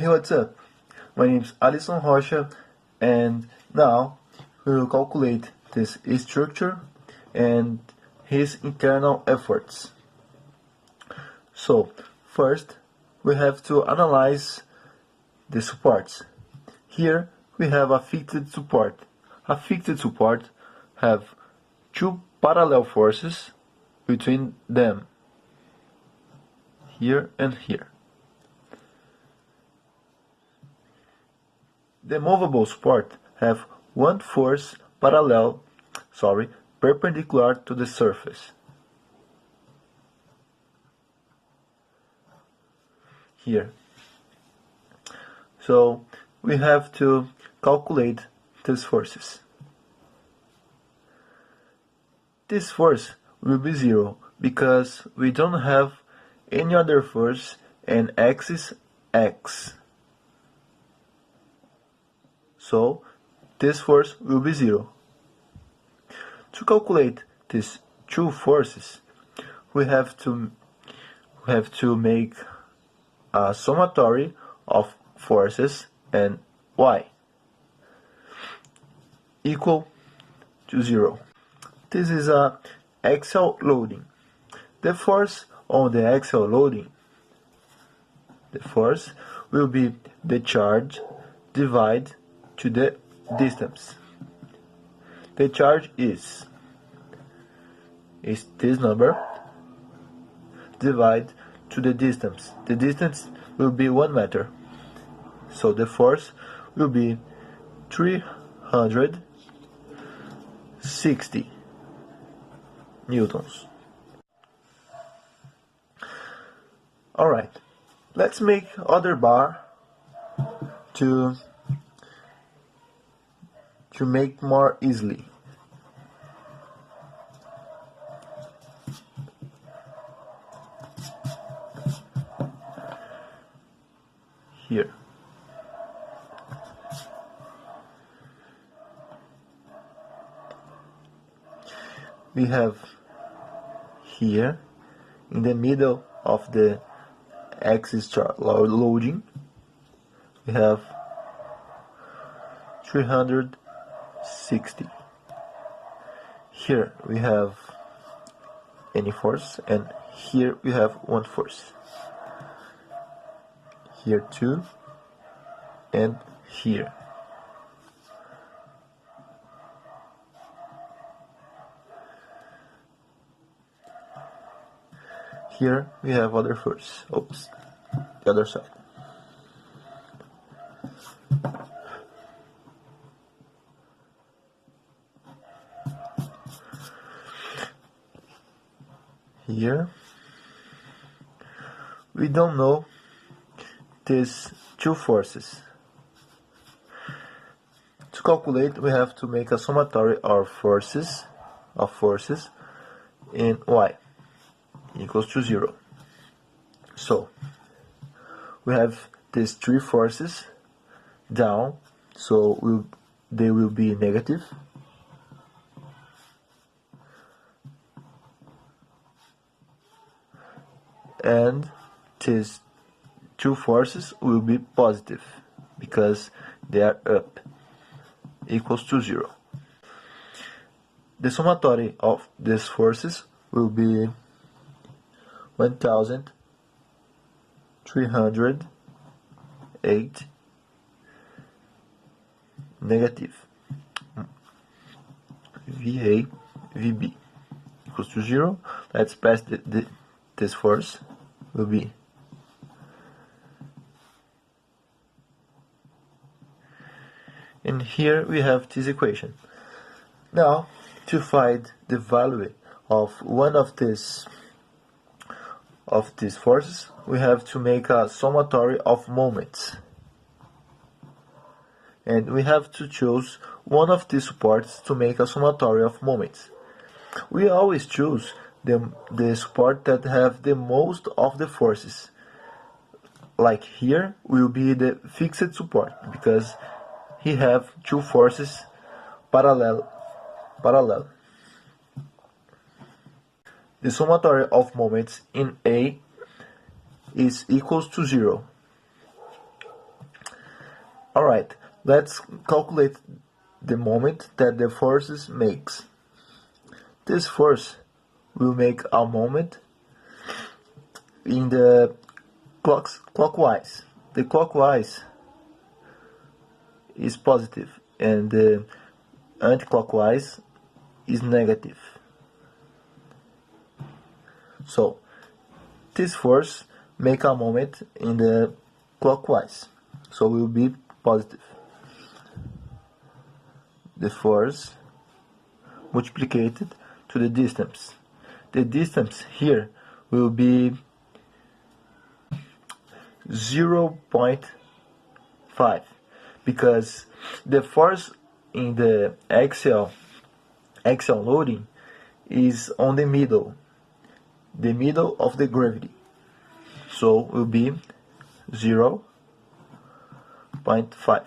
Hey, what's up? My name is Alisson Rocha, and now we will calculate this structure and his internal efforts. So, first we have to analyze the supports. Here we have a fixed support. A fixed support have two parallel forces between them, here and here. The movable support have one force perpendicular to the surface. Here. So we have to calculate these forces. This force will be zero because we don't have any other force and axis x. So this force will be zero. To calculate these two forces, we have to make a summatory of forces and y equal to 0. This is a axial loading. The force on the axial loading, the force will be the charge divided to the distance. The charge is this number divided to the distance. The distance will be 1 meter. So the force will be 360 newtons. Alright, let's make other bar to make more easily. Here. We have here in the middle of the axis loading, we have 360. Here we have any force, and here we have one force. Here 2, and here. Here we have other force. Oops, the other side. Here we don't know these two forces. To calculate, we have to make a summatory of forces in y equals to 0. So we have these three forces down, so they will be negative. And these two forces will be positive because they are up, equals to 0. The summatory of these forces will be 1,308 negative VA VB equals to 0. Let's pass this force will be and here we have this equation. Now to find the value of one of these forces, we have to make a summatory of moments, and we have to choose one of these supports to make a summatory of moments. We always choose the support that have the most of the forces. Like here will be the fixed support because he have two forces parallel. The summatory of moments in A is equals to 0. Alright, let's calculate the moment that the forces makes. This force will make a moment in the clockwise. The clockwise is positive and the anti-clockwise is negative. So this force make a moment in the clockwise, so will be positive. The force multiplied to the distance. The distance here will be 0.5 because the force in the axial loading is on the middle of the gravity, so will be 0.5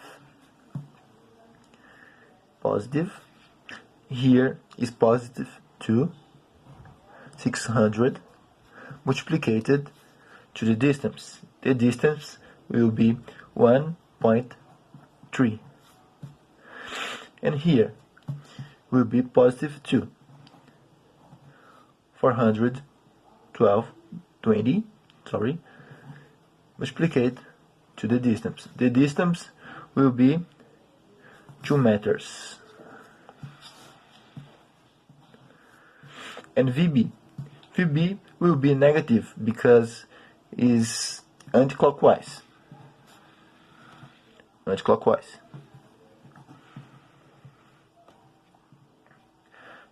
positive. Here is positive 2, 600 multiplied to the distance. The distance will be 1.3, and here will be positive 2, 420 multiplied to the distance. The distance will be 2 meters. And VB will be negative because is anti-clockwise.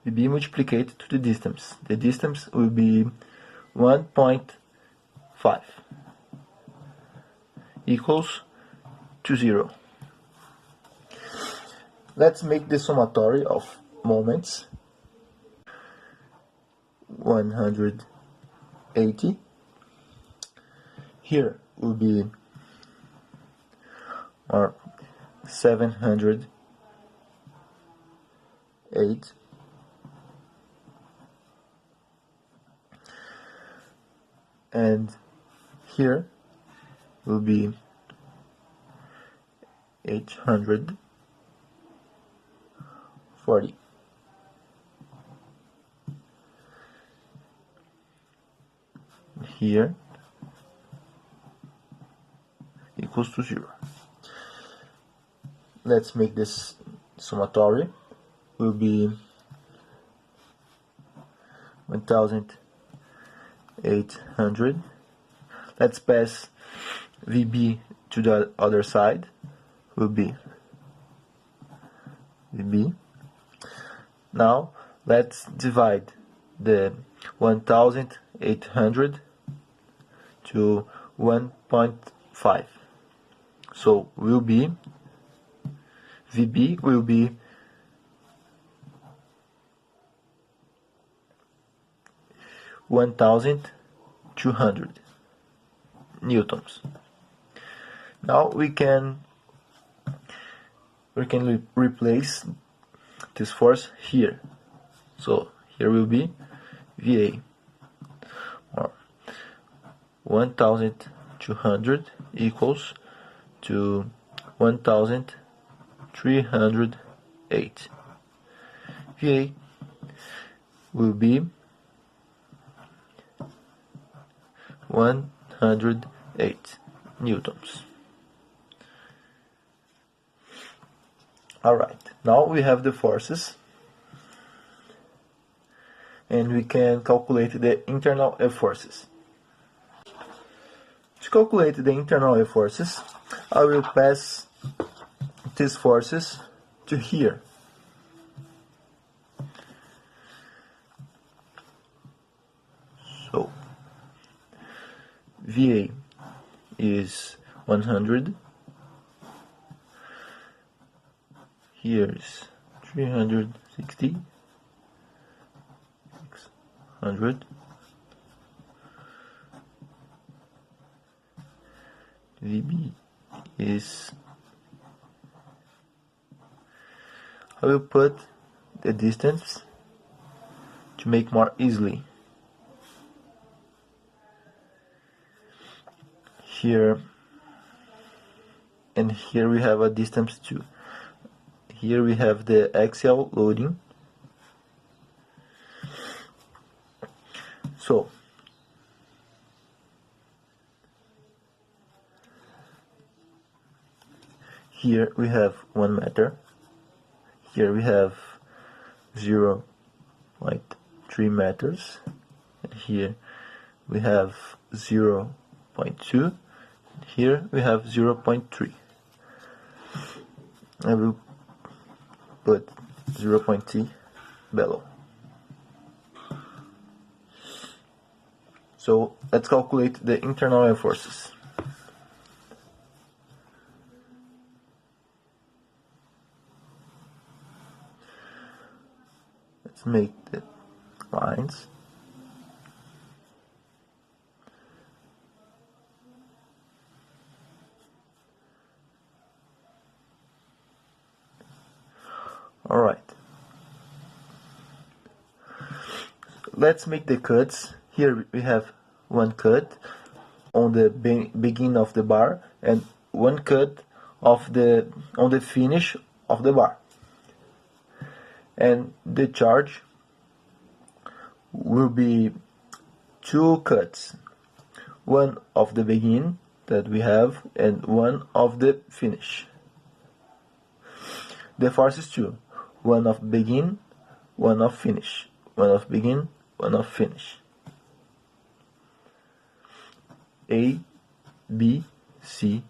VB multiplied to the distance. The distance will be 1.5 equals to 0. Let's make the summatory of moments. 180. Here will be 708. And here will be 840. Here equals to 0. Let's make this summatory. Will be 1800. Let's pass VB to the other side. Will be VB. Now let's divide the 1800 to 1.5. So will be VB will be 1200 newtons. Now we can replace this force here. So here will be VA, or 1200 equals to 1308. VA will be 108 newtons. Alright, now we have the forces and we can calculate the internal F forces. To calculate the internal F forces, I will pass these forces to here. So VA is 100. Here is 360, 600. VB is, I will put the distance to make more easily. Here and here we have a distance 2. Here we have the axial loading. So here we have 1 meter. Here we have 0.3 meters. And here we have 0.2. Here we have 0.3. I will put 0.3 below. So let's calculate the internal air forces. Let's make the lines. Alright. Let's make the cuts. Here we have 1 cut on the beginning of the bar and 1 cut on the finish of the bar. And the charge will be 2 cuts. 1 of the beginning that we have and 1 of the finish. The force is 2. 1 of begin, 1 of finish. 1 of begin, 1 of finish. A, B, C,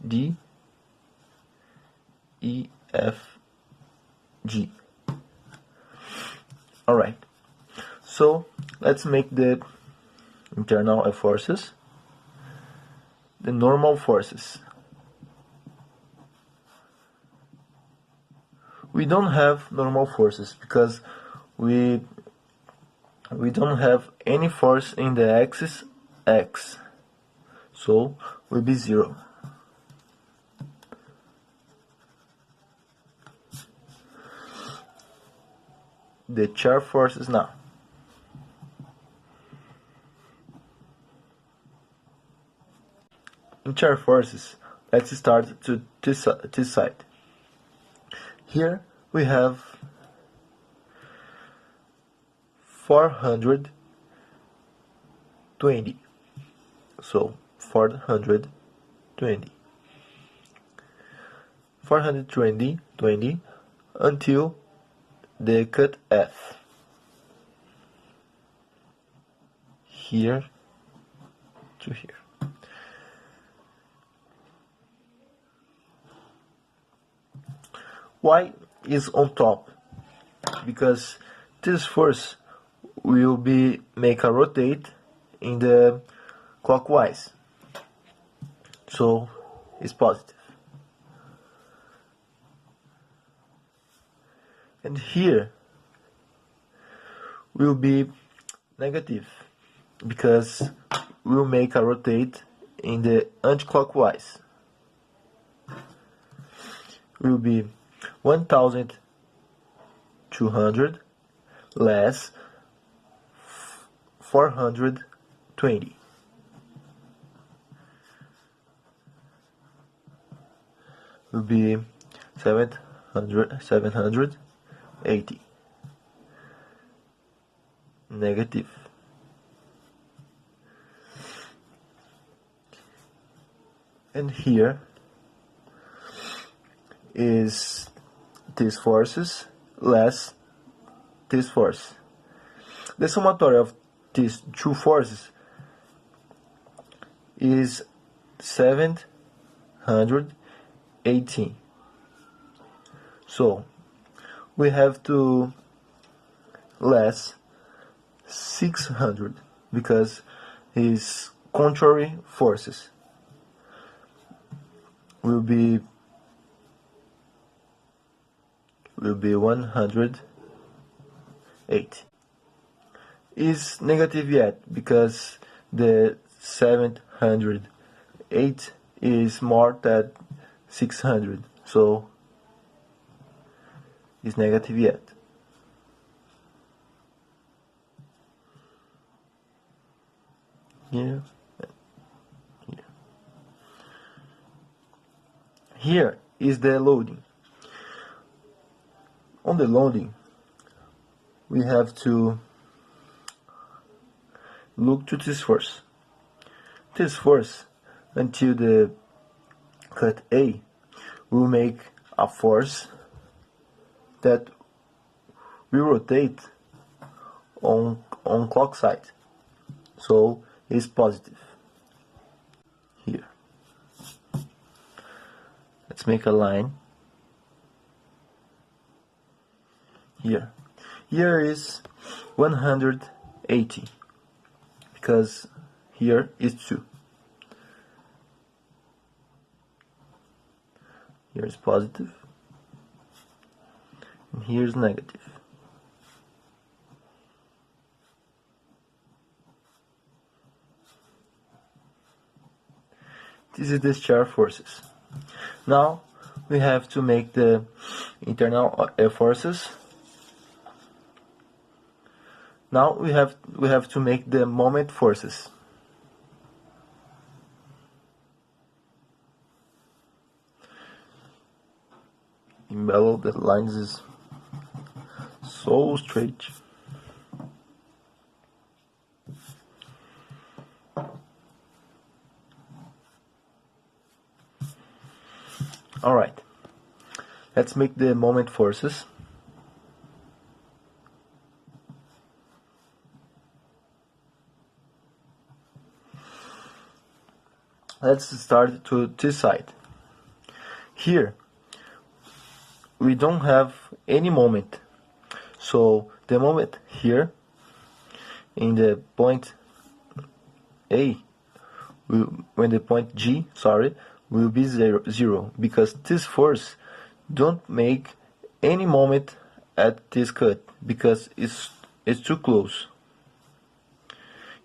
D, E, F, G. Alright, so let's make the internal air forces, the normal forces. We don't have normal forces because we don't have any force in the axis X, so will be 0. The chair forces now. In chair forces, let's start to this side. Here we have 420. So 420. 420 until the cut F. Here to here. Why is on top? Because this force will make a rotate in the clockwise. So it's positive. And here will be negative because we'll make a rotate in the anti-clockwise. Will be 1,200 less 420. Will be 780. Negative. And here is these forces less this force. The summatory of these two forces is 718. So we have to less 600 because his contrary forces will be 108. Is negative yet because the 708 is more than 600, so is negative yet. Here, here. Here is the loading. On the loading, we have to look to this force. This force until the cut A will make a force that will rotate on clock side, so it's positive. Here, let's make a line. Here is 180 because here is 2. Here is positive and here is negative. This is the shear forces. Now we have to make the internal forces. Now we have to make the moment forces. In below, the lines is so straight. Alright, let's make the moment forces. Let's start to this side. Here, we don't have any moment. So the moment here, in the point A, when the point G, will be zero, because this force don't make any moment at this cut, because it's too close.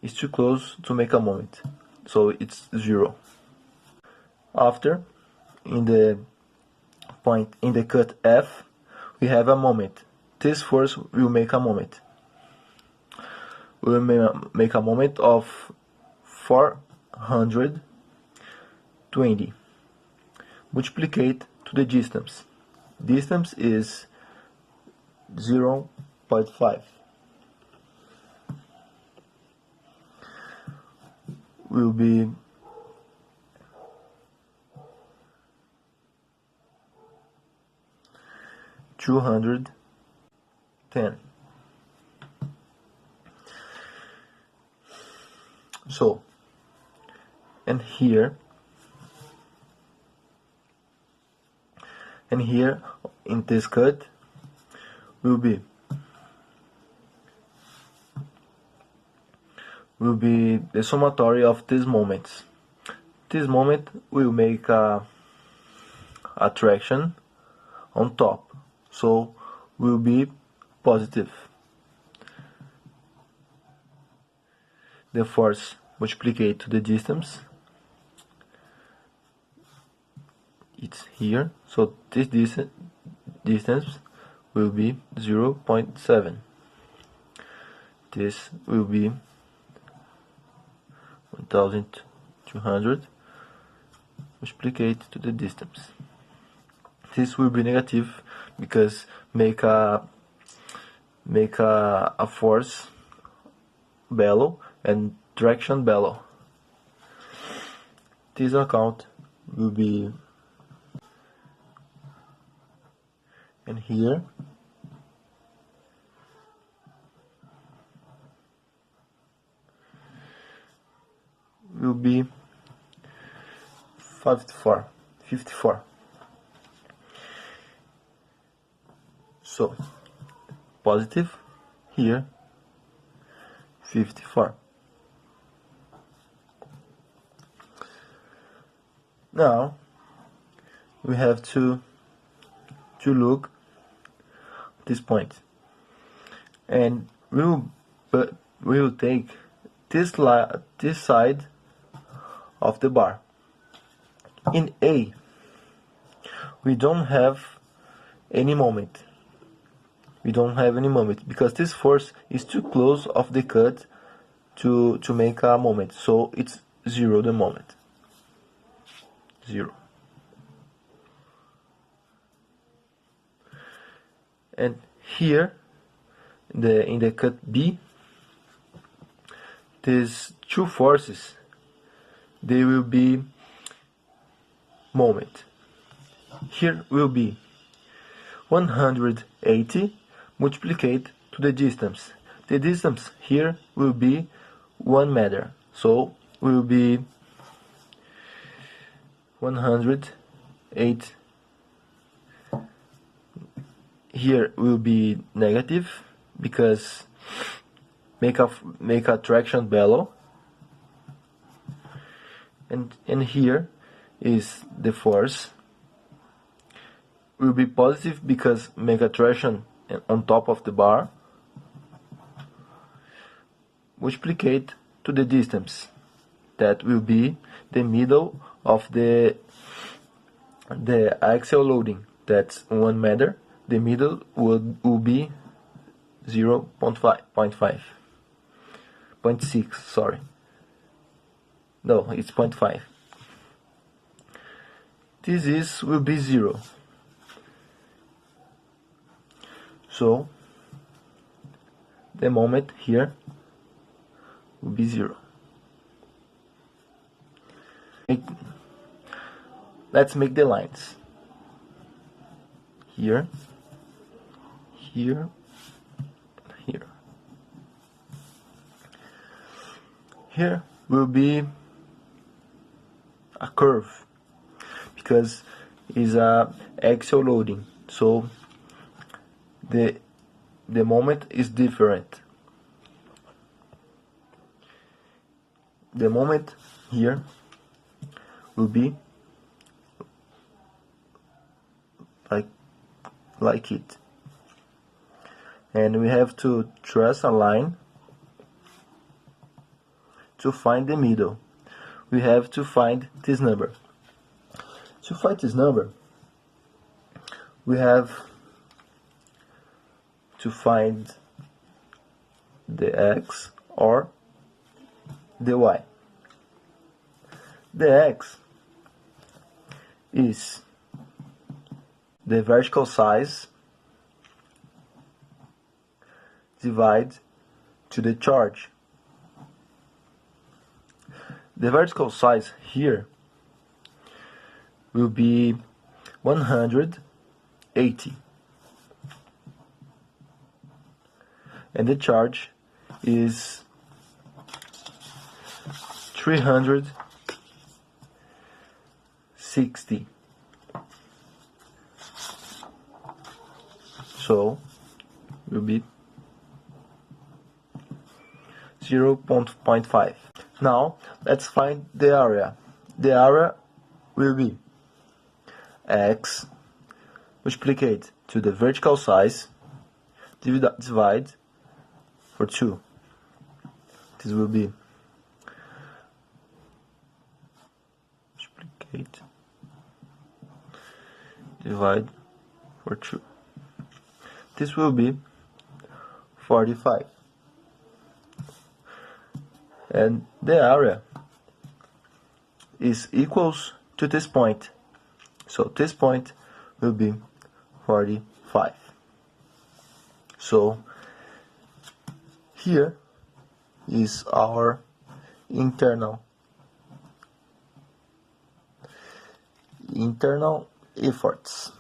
It's too close to make a moment, so it's 0. After, in the point in the cut F, we have a moment. This force will make a moment. We will make a moment of 420. Multiplicate to the distance. Distance is 0.5. Will be 210. So, and here in this cut will be the summatory of these moments. This moment will make a traction on top, so will be positive. The force multiplicate to the distance. It's here, so this distance will be 0.7. This will be 1200 multiplicate to the distance. This will be negative because make a force below and traction below. This account will be, and here will be 54. So positive here 54. Now we have to look this point, and we will take this side of the bar. In A, we don't have any moment. We don't have any moment because this force is too close of the cut to make a moment. So it's 0 the moment. 0. And here in the cut B, these two forces, they will be moment. Here will be 180 multiplied to the distance. The distance here will be 1 meter, so will be 108. Here will be negative because make attraction below, and here is the force will be positive because make attraction on top of the bar, multiplied to the distance, that will be the middle of the axial loading, that's 1 meter. The middle will be 0.6, sorry. No, it's 0.5. This will be 0. So the moment here will be 0. Let's make the lines. Here, here, here. Here will be a curve because it's a axial loading, so the moment is different. The moment here will be like it, and we have to trace a line to find the middle. We have to find this number. To find this number, we have to find the x or the y. The x is the vertical size divided to the charge. The vertical size here will be 180, and the charge is 360. So will be 0.5. Now let's find the area. The area will be x multiplied to the vertical size divide for 2. This will be multiplied divide for 2. This will be 45. And the area is equals to this point. So this point will be 45. So here is our internal efforts.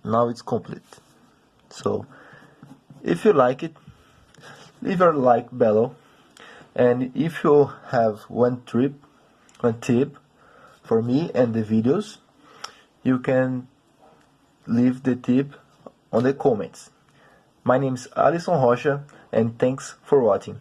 Now it's complete. So if you like it, leave a like below, and if you have one tip for me and the videos, you can leave the tip on the comments. My name is Alisson Rocha, and thanks for watching.